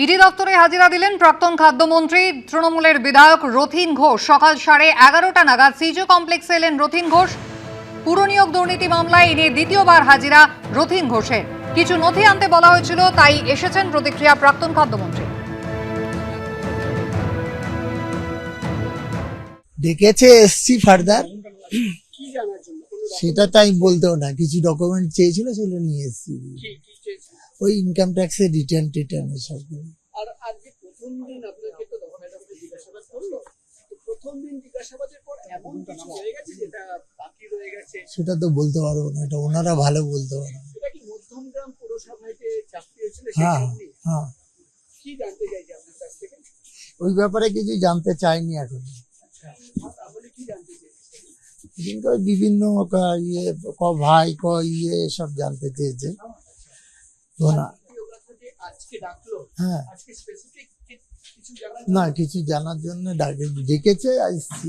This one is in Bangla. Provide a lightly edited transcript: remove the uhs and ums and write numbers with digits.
ইডি দপ্তরে হাজিরা দিলেন প্রাক্তন খাদ্যমন্ত্রী তৃণমূলের বিধায়ক রথীন ঘোষ। সকাল 11:30 নাগাদ সিজো কমপ্লেক্সে এলেন রথীন ঘোষ। পুরনিয়োগ দুর্নীতি মামলায় ইনি দ্বিতীয়বার হাজিরা রথীন ঘোষের। কিছু নথি আনতে বলা হয়েছিল, তাই এসেছেন প্রতিক্রিয়া প্রাক্তন খাদ্যমন্ত্রী। ডেকেছে, এসছি ফার্দার, সেটা তাই বলতেও না। কিছু ডকুমেন্ট চেয়েছিল, সেগুলো নিয়ে এসছি। ওই ইনকাম ট্যাক্সের রিটার্ন এসব। আর আজকে প্রথম দিন আপনাকে তো দফায় জিজ্ঞাসাবাদ করলো, তো প্রথম দিন জিজ্ঞাসাবাদের পর এমন কিছু হয়ে গেছে যেটা বাকি রয়ে গেছে, সেটা তো বলতে পারবো না, এটা ওনারা ভালো বলতে পারবেন। এটা কি মধ্যমগ্রাম পৌরসভাতে চাকরি হয়েছিল? হ্যাঁ হ্যাঁ, কি জানতে চাইছে আপনার কাছ থেকে? ওই ব্যাপারে কিছু জানতে চাইনি এখন। তাহলে কি জানতে চেয়েছে? কিন্তু ওই বিভিন্ন ইয়ে ভাই এসব জানতে চেয়েছে ওনা। আজকে ডাকলো, হ্যাঁ, আজকে স্পেসিফিক কিছু জানার না কিছু জানার জন্য ডেকেছে, আসছি।